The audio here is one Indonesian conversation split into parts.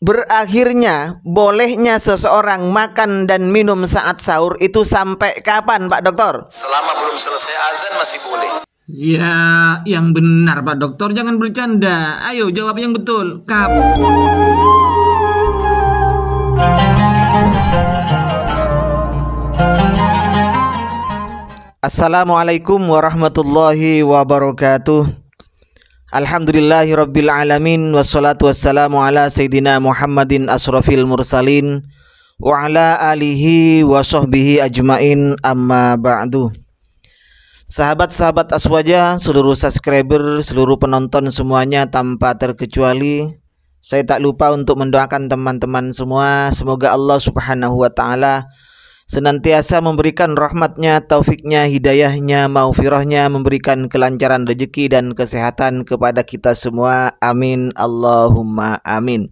berakhirnya bolehnya seseorang makan dan minum saat sahur itu sampai kapan, Pak Dokter? Selama belum selesai azan masih boleh. Ya, yang benar Pak Dokter, jangan bercanda. Ayo jawab yang betul. Assalamualaikum warahmatullahi wabarakatuh. Alhamdulillahirabbil alamin, wassalatu wassalamu ala sayyidina Muhammadin asrofil mursalin wa ala alihi wa sahbihi ajmain, amma ba'du. Sahabat-sahabat Aswaja, seluruh subscriber, seluruh penonton semuanya tanpa terkecuali, saya tak lupa untuk mendoakan teman-teman semua. Semoga Allah subhanahu wa ta'ala senantiasa memberikan rahmatnya, taufiknya, hidayahnya, maufirahnya, memberikan kelancaran rezeki dan kesehatan kepada kita semua. Amin, Allahumma amin.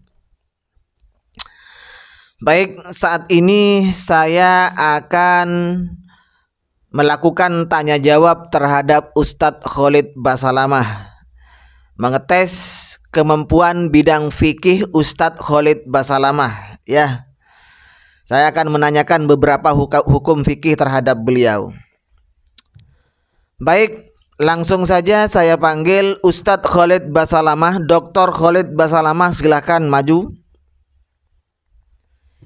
Baik, saat ini saya akan melakukan tanya jawab terhadap Ustadz Khalid Basalamah, mengetes kemampuan bidang fikih Ustadz Khalid Basalamah, ya. Saya akan menanyakan beberapa hukum fikih terhadap beliau. Baik, langsung saja saya panggil Ustadz Khalid Basalamah. Dr. Khalid Basalamah, silahkan maju.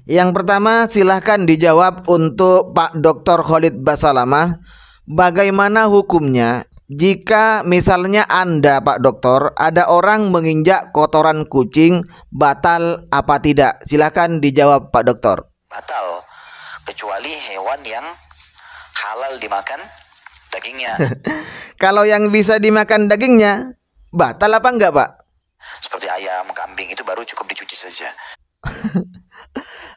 Yang pertama, silahkan dijawab untuk Pak Dr. Khalid Basalamah. Bagaimana hukumnya jika misalnya Anda, Pak Dokter, ada orang menginjak kotoran kucing, batal apa tidak? Silahkan dijawab Pak Dokter. Batal, kecuali hewan yang halal dimakan dagingnya. Kalau yang bisa dimakan dagingnya, batal apa enggak, Pak? Seperti ayam, kambing, itu baru cukup dicuci saja.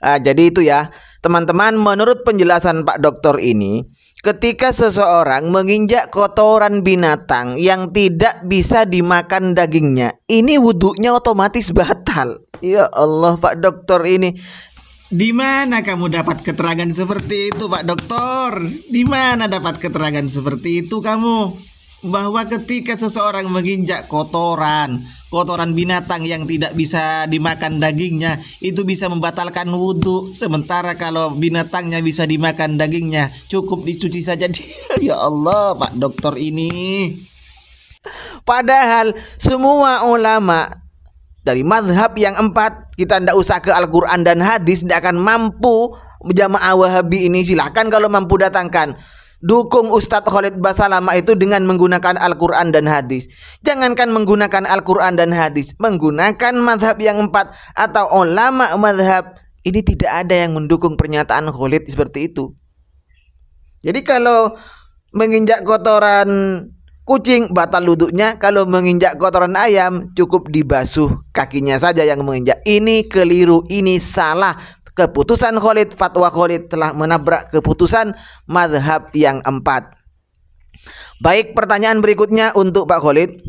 Jadi itu ya, teman-teman, menurut penjelasan Pak Dokter ini, ketika seseorang menginjak kotoran binatang yang tidak bisa dimakan dagingnya, ini wudhunya otomatis batal. Ya Allah, Pak Dokter ini. Di mana kamu dapat keterangan seperti itu, Pak Dokter? Di mana dapat keterangan seperti itu kamu? Bahwa ketika seseorang menginjak kotoran binatang yang tidak bisa dimakan dagingnya, itu bisa membatalkan wudhu. Sementara kalau binatangnya bisa dimakan dagingnya, cukup dicuci saja. Ya Allah, Pak Dokter ini. Padahal semua ulama dari mazhab yang 4, kita tidak usah ke Al-Quran dan hadis, tidak akan mampu. Jamaah Wahabi ini silakan kalau mampu datangkan, dukung Ustadz Khalid Basalamah itu dengan menggunakan Al-Quran dan hadis. Jangankan menggunakan Al-Quran dan hadis, menggunakan mazhab yang 4 atau ulama mazhab ini, tidak ada yang mendukung pernyataan Khalid seperti itu. Jadi kalau menginjak kotoran kucing batal wudhunya, kalau menginjak kotoran ayam cukup dibasuh kakinya saja yang menginjak. Ini keliru, ini salah. Keputusan Khalid, fatwa Khalid telah menabrak keputusan mazhab yang 4. Baik, pertanyaan berikutnya untuk Pak Khalid.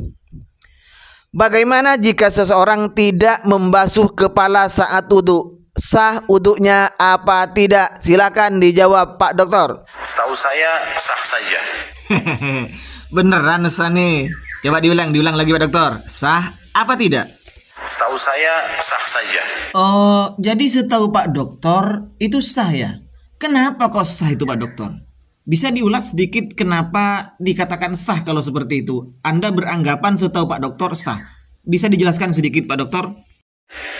Bagaimana jika seseorang tidak membasuh kepala saat wudhu? Sah wudhunya apa tidak? Silakan dijawab Pak Dokter. Setahu saya sah saja. Beneran sah nih. Coba diulang lagi Pak Dokter. Sah apa tidak? Setahu saya sah saja. Oh, jadi setahu Pak Dokter itu sah ya? Kenapa kok sah itu Pak Dokter? Bisa diulas sedikit kenapa dikatakan sah kalau seperti itu? Anda beranggapan setahu Pak Dokter sah. Bisa dijelaskan sedikit Pak Dokter?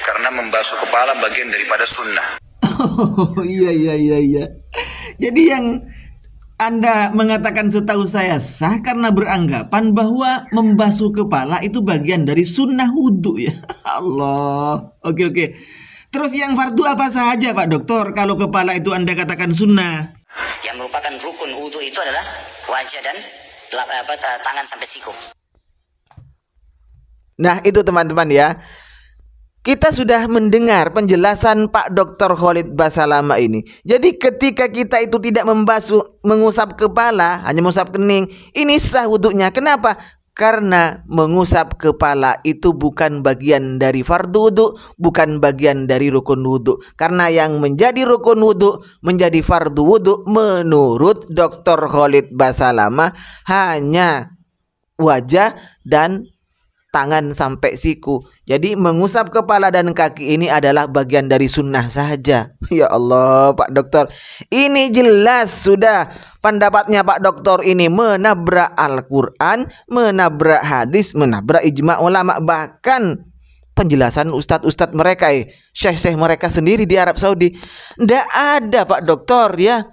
Karena membasuh kepala bagian daripada sunnah. Oh iya. Jadi yang Anda mengatakan setahu saya sah karena beranggapan bahwa membasuh kepala itu bagian dari sunnah wudhu ya. Allah. Oke. Terus yang fardu apa saja Pak Dokter kalau kepala itu Anda katakan sunnah? Yang merupakan rukun wudhu itu adalah wajah dan tangan sampai siku. Nah itu teman-teman ya, kita sudah mendengar penjelasan Pak Dr. Khalid Basalamah ini. Jadi ketika kita itu tidak membasuh, mengusap kepala, hanya mengusap kening, ini sah wudhunya. Kenapa? Karena mengusap kepala itu bukan bagian dari fardu wudhu, bukan bagian dari rukun wudhu. Karena yang menjadi rukun wudhu, menjadi fardu wudhu menurut Dr. Khalid Basalamah hanya wajah dan tangan sampai siku. Jadi mengusap kepala dan kaki ini adalah bagian dari sunnah saja. Ya Allah, Pak Dokter, ini jelas sudah pendapatnya Pak Dokter ini menabrak Al-Quran, menabrak hadis, menabrak ijma ulama, bahkan penjelasan ustadz-ustadz mereka, syekh-syekh mereka sendiri di Arab Saudi. Tidak ada Pak Dokter ya.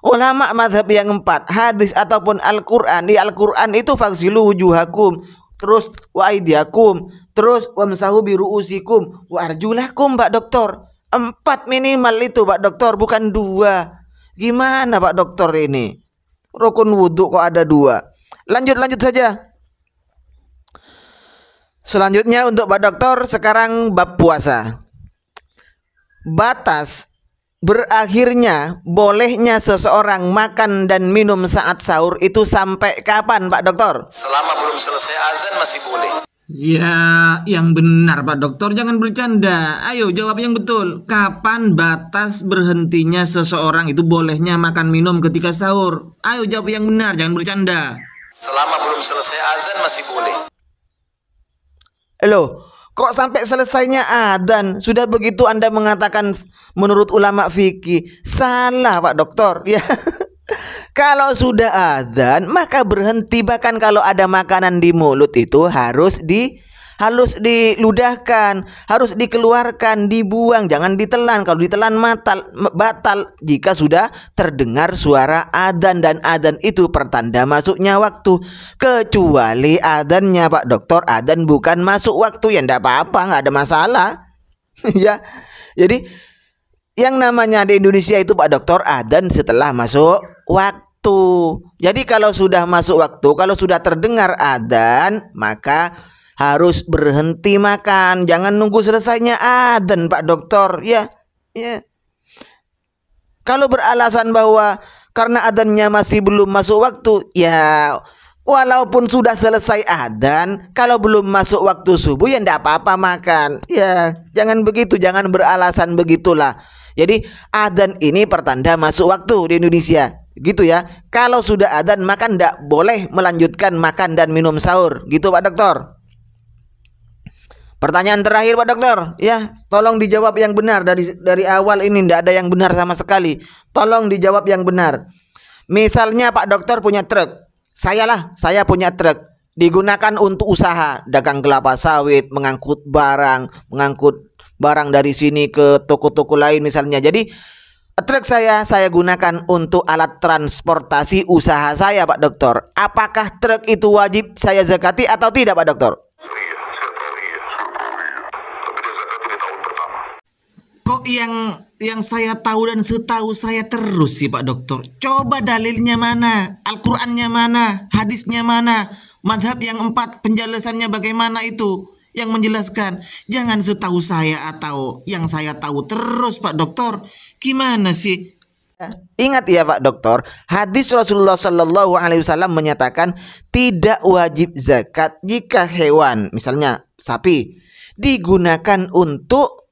Ulama mazhab yang 4, hadis ataupun Al-Quran. Di Al-Quran itu faghsilu wujuhakum, terus wa aidiakum, terus wamsahu bi ru'usikum wa arjulakum Pak Dokter. 4 minimal itu Pak Dokter, bukan 2. Gimana Pak Dokter ini? Rukun wudhu kok ada 2. Lanjut saja. Selanjutnya untuk Pak Dokter, sekarang bab puasa. Batas berakhirnya bolehnya seseorang makan dan minum saat sahur itu sampai kapan Pak Dokter? Selama belum selesai azan masih boleh. Ya, yang benar Pak Dokter, jangan bercanda. Ayo jawab yang betul. Kapan batas berhentinya seseorang itu bolehnya makan minum ketika sahur? Ayo jawab yang benar, jangan bercanda. Selama belum selesai azan masih boleh. Loh, kok sampai selesainya adzan sudah begitu Anda mengatakan menurut ulama fikih? Salah Pak Dokter ya. Kalau sudah adzan maka berhenti, bahkan kalau ada makanan di mulut itu harus diludahkan, harus dikeluarkan, dibuang, jangan ditelan. Kalau ditelan batal jika sudah terdengar suara adzan, dan adzan itu pertanda masuknya waktu. Kecuali adzannya Pak Dokter, adzan bukan masuk waktu, ya enggak apa-apa, enggak ada masalah. Ya. Jadi yang namanya di Indonesia itu Pak Dokter adzan setelah masuk waktu. Jadi kalau sudah masuk waktu, kalau sudah terdengar adzan, maka harus berhenti makan, jangan nunggu selesainya adzan Pak Dokter ya. Kalau beralasan bahwa karena adzannya masih belum masuk waktu, ya walaupun sudah selesai adzan, kalau belum masuk waktu subuh ya enggak apa-apa makan. Ya, jangan begitu, jangan beralasan begitulah. Jadi adzan ini pertanda masuk waktu di Indonesia, gitu ya. Kalau sudah adzan maka enggak boleh melanjutkan makan dan minum sahur, gitu Pak Dokter. Pertanyaan terakhir Pak Dokter, ya, tolong dijawab yang benar. Dari awal ini tidak ada yang benar sama sekali. Tolong dijawab yang benar. Misalnya Pak Dokter punya truk, saya punya truk, digunakan untuk usaha, dagang kelapa sawit, mengangkut barang dari sini ke toko-toko lain misalnya. Jadi truk saya gunakan untuk alat transportasi usaha saya Pak Dokter. Apakah truk itu wajib saya zakati atau tidak Pak Dokter? Kok yang saya tahu dan setahu saya terus sih Pak Dokter. Coba dalilnya mana? Al-Qur'annya mana? Hadisnya mana? Mazhab yang 4 penjelasannya bagaimana itu? Yang menjelaskan. Jangan setahu saya atau yang saya tahu terus Pak Dokter. Gimana sih? Ingat ya Pak Dokter, hadis Rasulullah Shallallahu Alaihi Wasallam menyatakan tidak wajib zakat jika hewan, misalnya sapi, digunakan untuk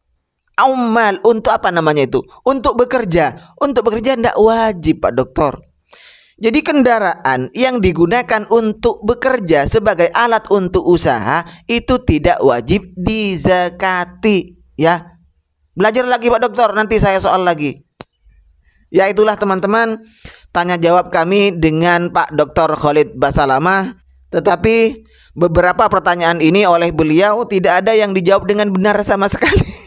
amal, untuk apa namanya itu? Untuk bekerja. Untuk bekerja tidak wajib Pak Dokter. Jadi kendaraan yang digunakan untuk bekerja sebagai alat untuk usaha itu tidak wajib dizakati ya. Belajar lagi Pak Dokter, nanti saya soal lagi. Ya itulah teman-teman tanya jawab kami dengan Pak Dr. Khalid Basalamah. Tetapi beberapa pertanyaan ini oleh beliau tidak ada yang dijawab dengan benar sama sekali.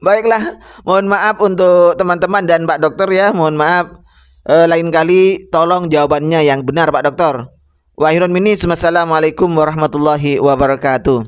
Baiklah, mohon maaf untuk teman-teman dan Pak Dokter ya, mohon maaf. Lain kali tolong jawabannya yang benar Pak Dokter. Wa akhirun minni, wassalamualaikum warahmatullahi wabarakatuh.